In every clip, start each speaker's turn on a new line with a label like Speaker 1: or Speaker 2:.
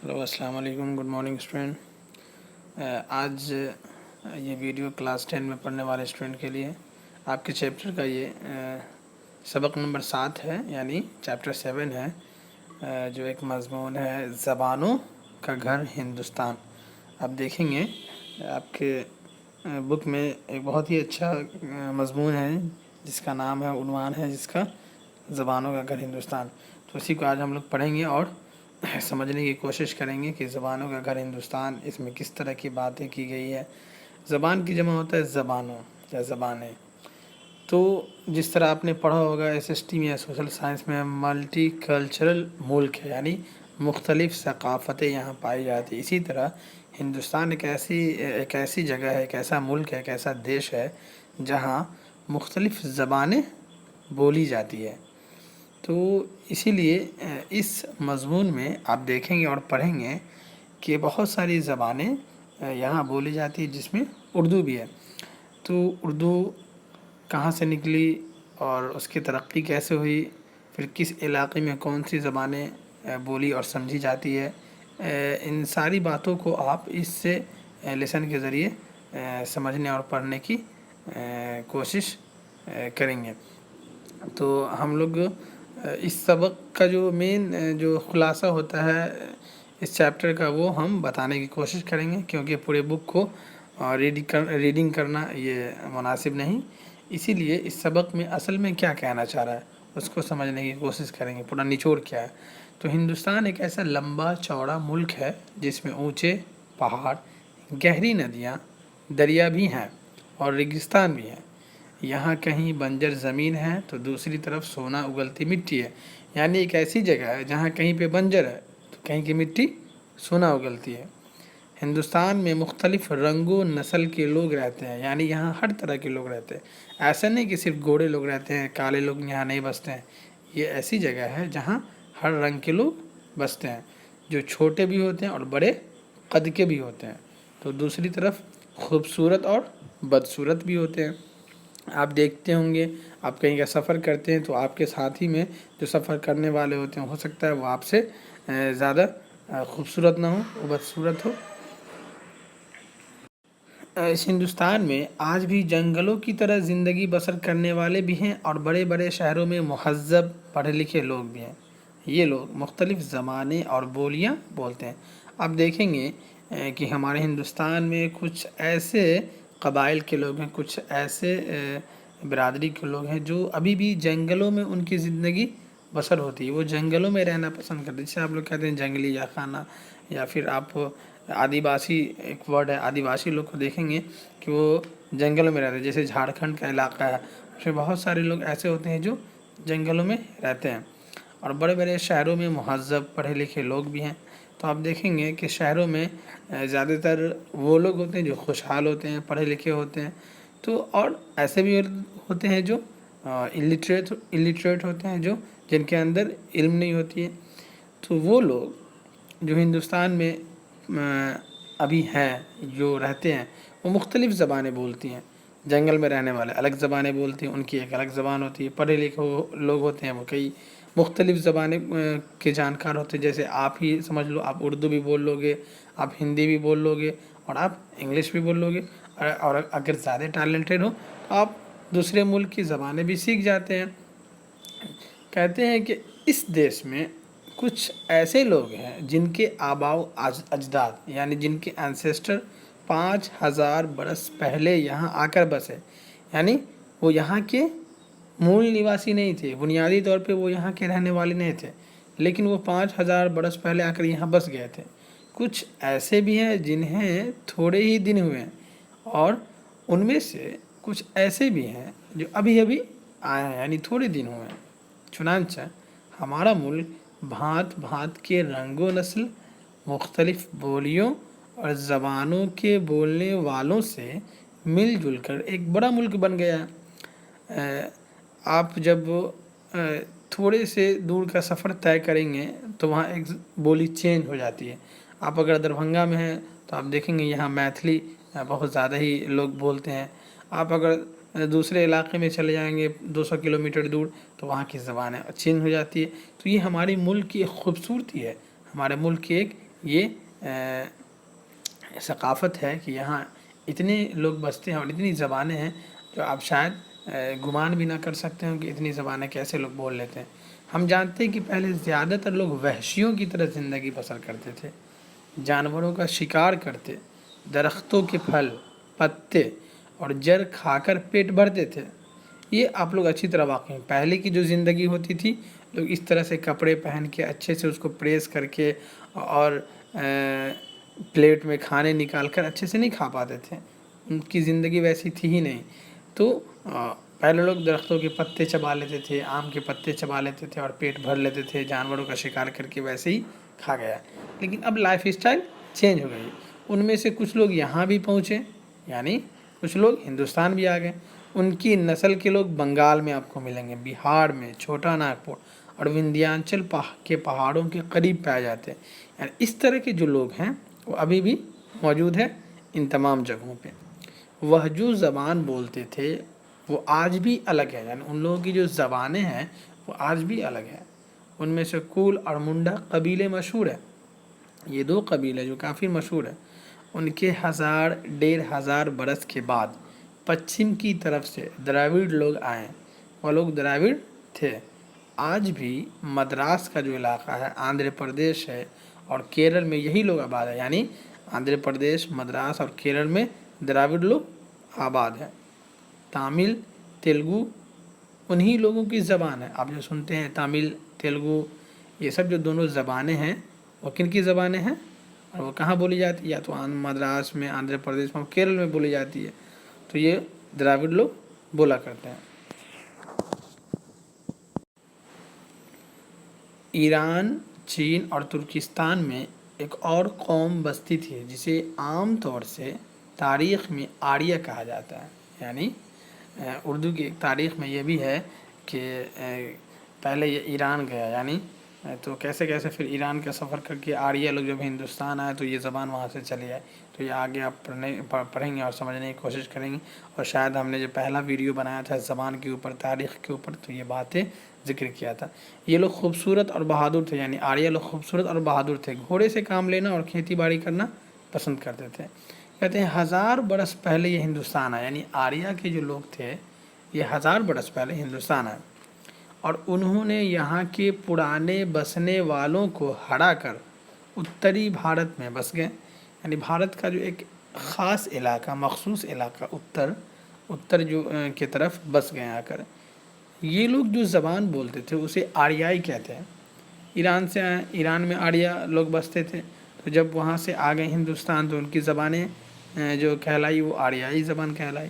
Speaker 1: Hello अस्सलाम वालेकुम, good morning student. आज ये वीडियो क्लास 10 में पढ़ने वाले स्टूडेंट के लिए आपके चैप्टर का ये सबक नंबर 7 है, यानी चैप्टर 7 है, जो एक मज़मून है ज़बानों का घर हिंदुस्तान। आप देखेंगे आपके बुक में एक बहुत ही अच्छा मज़मून है जिसका नाम है, उन्वान है जिसका ज़बानों का घर हिंदुस्तान। तो उसी को आज हम लोग पढ़ेंगे और समझने की कोशिश करेंगे कि ज़बानों का घर हिंदुस्तान, इसमें किस तरह की बातें की गई है। ज़बान की जमा होता है ज़बानों या ज़बानें। तो जिस तरह आपने पढ़ा होगा एसएसटी में या सोशल साइंस में, मल्टी कल्चरल मुल्क है, यानी मुख्तलिफ़ सकाफ़तें यहाँ पाई जाती। इसी तरह हिंदुस्तान एक ऐसी जगह है, एक ऐसा मुल्क है, एक ऐसा देश है जहाँ मुख्तलिफ़ ज़बानें बोली जाती है। तो इसीलिए इस मज़मून में आप देखेंगे और पढ़ेंगे कि बहुत सारी ज़बानें यहाँ बोली जाती है, जिसमें उर्दू भी है। तो उर्दू कहाँ से निकली और उसकी तरक्की कैसे हुई, फिर किस इलाक़े में कौन सी ज़बानें बोली और समझी जाती है, इन सारी बातों को आप इससे लेसन के ज़रिए समझने और पढ़ने की कोशिश करेंगे। तो हम लोग इस सबक का जो मेन जो खुलासा होता है इस चैप्टर का, वो हम बताने की कोशिश करेंगे, क्योंकि पूरे बुक को रीडिंग करना ये मुनासिब नहीं। इसीलिए इस सबक में असल में क्या कहना चाह रहा है उसको समझने की कोशिश करेंगे, पूरा निचोड़ क्या है। तो हिंदुस्तान एक ऐसा लंबा चौड़ा मुल्क है जिसमें ऊँचे पहाड़, गहरी नदियाँ, दरिया भी हैं और रेगिस्तान भी हैं। यहाँ कहीं बंजर ज़मीन है तो दूसरी तरफ सोना उगलती मिट्टी है। यानी एक ऐसी जगह है जहाँ कहीं पे बंजर है तो कहीं की मिट्टी सोना उगलती है। हिंदुस्तान में मुख्तलिफ़ रंगों नस्ल के लोग रहते हैं, यानी यहाँ हर तरह के लोग रहते हैं। ऐसा नहीं कि सिर्फ गोरे लोग रहते हैं, काले लोग यहाँ नहीं बसते हैं। ये ऐसी जगह है जहाँ हर रंग के लोग बसते हैं, जो छोटे भी होते हैं और बड़े कद के भी होते हैं। तो दूसरी तरफ खूबसूरत और बदसूरत भी होते हैं। आप देखते होंगे, आप कहीं का सफ़र करते हैं तो आपके साथ ही में जो सफ़र करने वाले होते हैं, हो सकता है वो आपसे ज़्यादा खूबसूरत ना हो, वो बदसूरत हो। इस हिंदुस्तान में आज भी जंगलों की तरह ज़िंदगी बसर करने वाले भी हैं और बड़े बड़े शहरों में मुहज़्ज़ब पढ़े लिखे लोग भी हैं। ये लोग मुख्तलिफ़ ज़बानें और बोलियाँ बोलते हैं। आप देखेंगे कि हमारे हिंदुस्तान में कुछ ऐसे क़बाइल के लोग हैं, कुछ ऐसे बिरादरी के लोग हैं जो अभी भी जंगलों में उनकी ज़िंदगी बसर होती है। वो जंगलों में रहना पसंद करते हैं, जिसे आप लोग कहते हैं जंगली या खाना, या फिर आप आदिवासी, एक वर्ड है आदिवासी लोग को देखेंगे कि वो जंगलों में रहते हैं। जैसे झारखंड का इलाका है, उसमें बहुत सारे लोग ऐसे होते हैं जो जंगलों में रहते हैं। और बड़े बड़े शहरों में मुहज़्ज़ब पढ़े लिखे लोग भी हैं। तो आप देखेंगे कि शहरों में ज़्यादातर वो लोग होते हैं जो खुशहाल होते हैं, पढ़े लिखे होते हैं। तो और ऐसे भी होते हैं जो इलिटरेट होते हैं, जो जिनके अंदर इल्म नहीं होती है। तो वो लोग जो हिंदुस्तान में अभी हैं, जो रहते हैं, वो मुख्तलिफ़ ज़बानें बोलती हैं। जंगल में रहने वाले अलग ज़बानें बोलते हैं, उनकी एक अलग ज़बान होती है। पढ़े लिखे लोग होते हैं, वो कई मुख्तलिफ़ ज़बानें के जानकार होते हैं। जैसे आप ही समझ लो, आप उर्दू भी बोल लोगे, आप हिंदी भी बोल लोगे और आप इंग्लिश भी बोल लोगे। और अगर ज़्यादा टैलेंटेड हो तो आप दूसरे मुल्क की ज़बानें भी सीख जाते हैं। कहते हैं कि इस देश में कुछ ऐसे लोग हैं जिनके आबाओ अजदाद, यानी जिनके एंसेस्टर 5000 बरस पहले यहाँ आकर बसे। यानी वो यहाँ के मूल निवासी नहीं थे, बुनियादी तौर पे वो यहाँ के रहने वाले नहीं थे, लेकिन वो 5000 बरस पहले आकर यहाँ बस गए थे। कुछ ऐसे भी हैं जिन्हें थोड़े ही दिन हुए हैं, और उनमें से कुछ ऐसे भी हैं जो अभी अभी आए हैं, यानी थोड़े दिन हुए हैं। चुनांचे हमारा मुल्क भांत भांत के रंगों नस्ल, मुख्तलिफ़ बोलियों और ज़बानों के बोलने वालों से मिलजुल कर एक बड़ा मुल्क बन गया है। आप जब थोड़े से दूर का सफ़र तय करेंगे तो वहाँ एक बोली चेंज हो जाती है। आप अगर दरभंगा में हैं तो आप देखेंगे यहाँ मैथिली बहुत ज़्यादा ही लोग बोलते हैं। आप अगर दूसरे इलाके में चले जाएंगे 200 किलोमीटर दूर तो वहाँ की ज़बान चेंज हो जाती है। तो ये हमारे मुल्क की एक खूबसूरती है, हमारे मुल्क की एक یہ ثقافت ہے کہ یہاں اتنے لوگ بستے ہیں اور اتنی زبانیں ہیں جو آپ شاید گمان بھی نہ کر سکتے ہوں کہ اتنی زبانیں کیسے لوگ بول لیتے ہیں۔ ہم جانتے ہیں کہ پہلے زیادہ تر لوگ وحشیوں کی طرح زندگی بسر کرتے تھے، جانوروں کا شکار کرتے، درختوں کے پھل، پتے اور جڑ کھا کر پیٹ بھرتے تھے۔ یہ آپ لوگ اچھی طرح واقع ہیں، پہلے کی جو زندگی ہوتی تھی لوگ اس طرح سے کپڑے پہن کے اچھے سے اس کو پریس کر کے اور پلیٹ میں کھانے نکال کر اچھے سے نہیں کھا پاتے تھے، ان کی زندگی ویسی تھی ہی نہیں۔ تو پہلے لوگ درختوں کے پتے چبا لیتے تھے، آم کے پتے چبا لیتے تھے اور پیٹ بھر لیتے تھے، جانوروں کا شکار کر کے ویسے ہی کھا گیا۔ لیکن اب لائف اسٹائل چینج ہو گئی، ان میں سے کچھ لوگ یہاں بھی پہنچے، یعنی کچھ لوگ ہندوستان بھی آ گئے۔ ان کی نسل کے لوگ بنگال میں آپ کو ملیں گے، بہار میں، چھوٹا ناگپور اور وندھیانچل کے پہاڑوں کے قریب پائے جاتے ہیں۔ یعنی اس طرح کے جو لوگ ہیں وہ ابھی بھی موجود ہے ان تمام جگہوں پہ۔ وہ جو زبان بولتے تھے وہ آج بھی الگ ہے، یعنی ان لوگوں کی جو زبانیں ہیں وہ آج بھی الگ ہیں۔ ان میں سے کول اور منڈا قبیلے مشہور ہیں، یہ دو قبیلے جو کافی مشہور ہیں۔ ان کے 1500 برس کے بعد پچھم کی طرف سے دراوڑ لوگ آئے، وہ لوگ دراوڑ تھے۔ آج بھی مدراس کا جو علاقہ ہے، آندھرا پردیش ہے اور کیرل میں یہی لوگ آباد ہیں، یعنی آندھرا پردیش، مدراس اور کیرل میں دراوڑ لوگ آباد ہیں۔ تامل، تیلگو انہی لوگوں کی زبان ہے، آپ جو سنتے ہیں تامل، تیلگو، یہ سب جو دونوں زبانیں ہیں وہ کن کی زبانیں ہیں اور وہ کہاں بولی جاتی ہے؟ یا تو مدراس میں، آندھرا پردیش میں، کیرل میں بولی جاتی ہے۔ تو یہ دراوڑ لوگ بولا کرتے ہیں۔ ایران، چین اور ترکستان میں ایک اور قوم بستی تھی جسے عام طور سے تاریخ میں آریہ کہا جاتا ہے، یعنی اردو کی ایک تاریخ میں یہ بھی ہے کہ پہلے یہ ایران گیا، یعنی تو کیسے کیسے پھر ایران کا سفر کر کے آریہ لوگ جب ہندوستان آئے تو یہ زبان وہاں سے چلی آئی۔ تو یہ آگے آپ پڑھیں گے اور سمجھنے کی کوشش کریں گے، اور شاید ہم نے جو پہلا ویڈیو بنایا تھا زبان کے اوپر، تاریخ کے اوپر، تو یہ باتیں ذکر کیا تھا۔ یہ لوگ خوبصورت اور بہادر تھے، یعنی آریہ لوگ خوبصورت اور بہادر تھے، گھوڑے سے کام لینا اور کھیتی باڑی کرنا پسند کرتے تھے۔ کہتے ہیں 1000 برس پہلے یہ ہندوستان آئے، یعنی آریہ کے جو لوگ تھے یہ 1000 برس پہلے ہندوستان آئے اور انہوں نے یہاں کے پرانے بسنے والوں کو ہرا کر اتری بھارت میں بس گئے، یعنی بھارت کا جو ایک خاص علاقہ، مخصوص علاقہ اتر جو کی طرف بس گئے آ کر۔ یہ لوگ جو زبان بولتے تھے اسے آریائی کہتے ہیں۔ ایران سے آئے، ایران میں آریہ لوگ بستے تھے، تو جب وہاں سے آ گئے ہندوستان تو ان کی زبانیں جو کہلائی وہ آریائی زبان کہلائی۔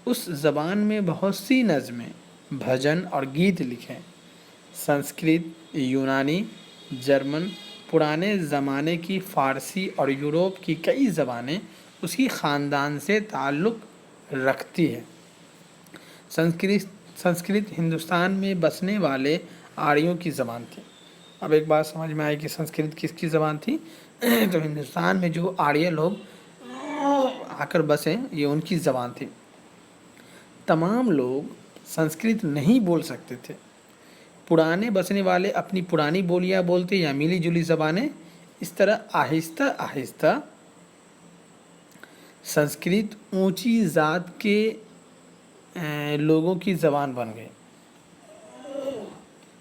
Speaker 1: اس زبان میں بہت سی نظمیں، بھجن اور گیت لکھے۔ سنسکرت، یونانی، جرمن، پرانے زمانے کی فارسی اور یوروپ کی کئی زبانیں اسی خاندان سے تعلق رکھتی ہیں۔ سنسکرت ہندوستان میں بسنے والے آریوں کی زبان تھی۔ اب ایک بات سمجھ میں آئی کہ سنسکرت کس کی زبان تھی؟ تو ہندوستان میں جو آریہ لوگ آ کر بسے یہ ان کی زبان تھی۔ تمام لوگ سنسکرت نہیں بول سکتے تھے، پرانے بسنے والے اپنی پرانی بولیاں بولتے یا ملی جلی زبانیں۔ اس طرح آہستہ آہستہ سنسکرت اونچی ذات کے لوگوں کی زبان بن گئی۔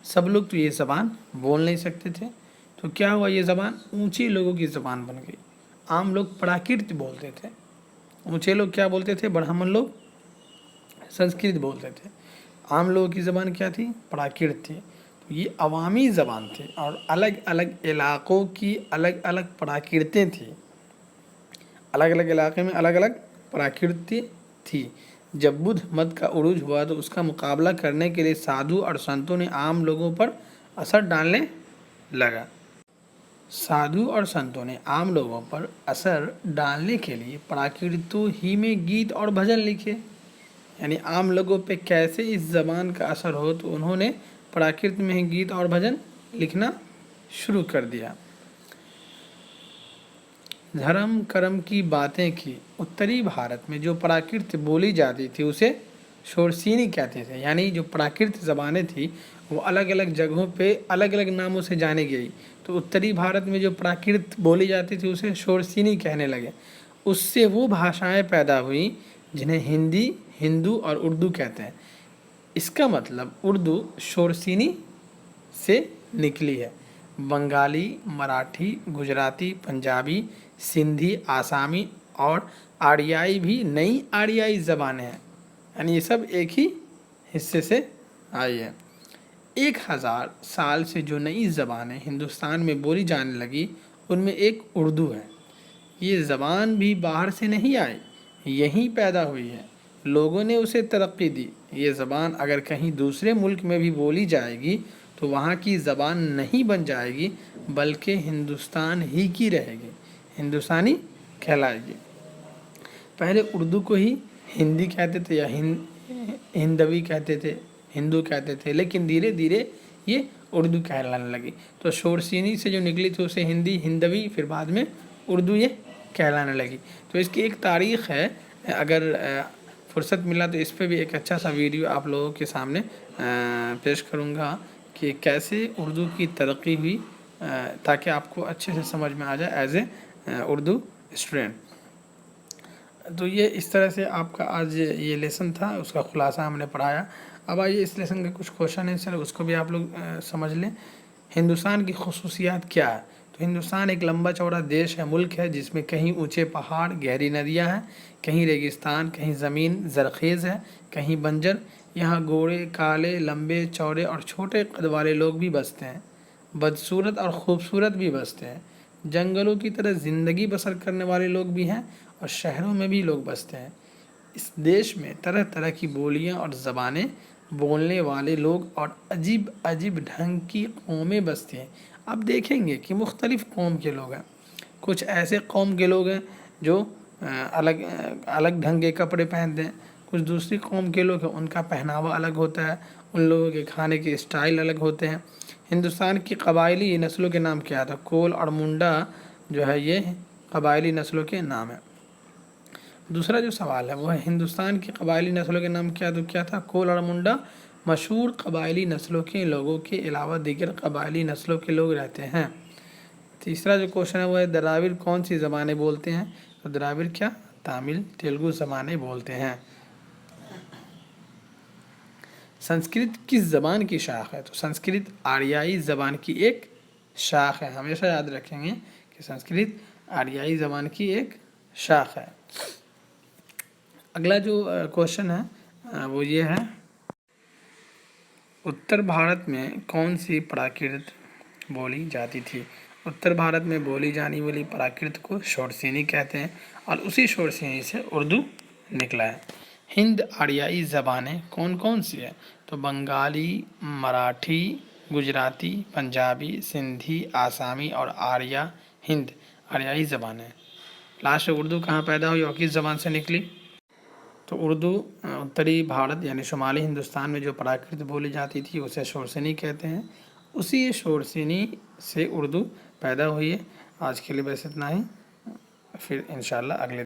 Speaker 1: سب لوگ تو یہ زبان بول نہیں سکتے تھے، تو کیا ہوا، یہ زبان اونچے لوگوں کی زبان بن گئی۔ عام لوگ پراکرت بولتے تھے، اونچے لوگ کیا بولتے تھے؟ برہمن لوگ سنسکرت بولتے تھے۔ عام لوگوں کی زبان کیا تھی؟ پراکرت تھی۔ تو یہ عوامی زبان تھی اور الگ الگ علاقوں کی الگ الگ پراکرتیں تھیں، الگ الگ علاقے میں الگ الگ پراکرتی تھی۔ جب بدھ مت کا عروج ہوا تو اس کا مقابلہ کرنے کے لیے سادھو اور سنتوں نے عام لوگوں پر اثر ڈالنے لگا۔ سادھو اور سنتوں نے عام لوگوں پر اثر ڈالنے کے لیے پراکرتوں ہی میں گیت اور بھجن لکھے، یعنی عام لوگوں پہ کیسے اس زبان کا اثر ہو تو انہوں نے پراکرت میں ہی گیت اور بھجن لکھنا شروع کر دیا۔ دھرم کرم کی باتیں کی۔ اتری بھارت میں جو پراکرت بولی جاتی تھی اسے شورسینی کہتے تھے، یعنی جو پراکرت زبانیں تھیں وہ الگ الگ جگہوں پہ الگ الگ ناموں سے جانی گئی۔ तो उत्तरी भारत में जो प्राकृत बोली जाती थी उसे शोरसीनी कहने लगे। उससे वो भाषाएं पैदा हुई जिन्हें हिंदी, हिंदू और उर्दू कहते हैं। इसका मतलब उर्दू शोरसीनी से निकली है। बंगाली, मराठी, गुजराती, पंजाबी, सिंधी, आसामी और आर्याई भी नई आर्याई ज़बानें हैं, यानी ये सब एक ही हिस्से से आई है। 1000 साल से जो नई ज़बानें हिंदुस्तान में बोली जाने लगी उनमें एक उर्दू है। ये ज़बान भी बाहर से नहीं आई, यहीं पैदा हुई है। लोगों ने उसे तरक्की दी। ये ज़बान अगर कहीं दूसरे मुल्क में भी बोली जाएगी तो वहाँ की ज़बान नहीं बन जाएगी, बल्कि हिंदुस्तान ही की रहेगी, हिंदुस्तानी कहलाएगी। पहले उर्दू को ही हिंदी कहते थे या हिंदवी कहते थे, हिंदू कहते थे, लेकिन धीरे धीरे ये उर्दू कहलाने लगी। तो शोरसीनी से जो निकली थी उसे हिंदी, हिंदवी, फिर बाद में उर्दू ये कहलाने लगी। तो इसकी एक तारीख़ है, अगर फुर्सत मिला तो इस पे भी एक अच्छा सा वीडियो आप लोगों के सामने पेश करूँगा कि कैसे उर्दू की तरक्की हुई, ताकि आपको अच्छे से समझ में आ जाए एज ए उर्दू स्टूडेंट। तो ये इस तरह से आपका आज ये लेसन था, उसका खुलासा हमने पढ़ाया। अब आइए इस लेसन के कुछ क्वेश्चन हैं, चलो उसको भी आप लोग समझ लें। हिंदुस्तान की खसूसियात क्या है? तो हिंदुस्तान एक लंबा चौड़ा देश है, मुल्क है, जिसमें कहीं ऊंचे पहाड़, गहरी नदियां हैं, कहीं रेगिस्तान, कहीं ज़मीन ज़रख़ेज़ है, कहीं बंजर। यहाँ गोरे, काले, लंबे, चौड़े और छोटे कद वाले लोग भी बसते हैं, बदसूरत और ख़ूबसूरत भी बसते हैं। जंगलों की तरह ज़िंदगी बसर करने वाले लोग भी हैं और शहरों में भी लोग बसते हैं। इस देश में तरह तरह की बोलियां और ज़बानें बोलने वाले लोग और अजीब अजीब ढंग की कौमें बसती हैं। अब देखेंगे कि मुख्तलिफ़ कौम के लोग हैं। कुछ ऐसे कौम के लोग हैं जो अलग अलग ढंग के कपड़े पहनते हैं, कुछ दूसरी कौम के लोग हैं उनका पहनावा अलग होता है, उन लोगों के खाने के स्टाइल अलग होते हैं। हिंदुस्तान की कबायली नस्लों के नाम क्या था? कोल और मुंडा जो है ये कबायली नस्लों के नाम है। दूसरा जो सवाल है वो है हिंदुस्तान की कबायली नस्लों के नाम क्या? तो क्या था? कोल और मुंडा मशहूर कबायली नस्लों के लोगों के अलावा दीगर कबायली नस्लों के लोग रहते हैं। तीसरा जो क्वेश्चन है वो है द्राविड़ कौन सी ज़बानें बोलते हैं? तो द्राविड़ क्या? तमिल, तेलुगु ज़बानें बोलते हैं। संस्कृत किस ज़बान की शाख है? तो संस्कृत आर्याई ज़बान की एक शाख है। हमेशा याद रखेंगे कि संस्कृत आर्याई ज़बान की एक शाख है। अगला जो क्वेश्चन है वो ये है, उत्तर भारत में कौन सी प्राकृत बोली जाती थी? उत्तर भारत में बोली जाने वाली प्राकृत को शोरसीनी कहते हैं और उसी शोरसीनी से उर्दू निकला है। हिंद आर्याई ज़बानें कौन कौन सी है? तो बंगाली, मराठी, गुजराती, पंजाबी, सिंधी, आसामी और आर्या हिंद आर्याई ज़बानें। लास्ट उर्दू कहाँ पैदा हुई और किस ज़बान से निकली? तो उर्दू उत्तरी भारत यानी शुमाली हिंदुस्तान में जो प्राकृत बोली जाती थी उसे शोरसीनी कहते हैं, उसी शोरसीनी से उर्दू पैदा हुई है। आज के लिए बस इतना ही, फिर इंशाल्लाह अगले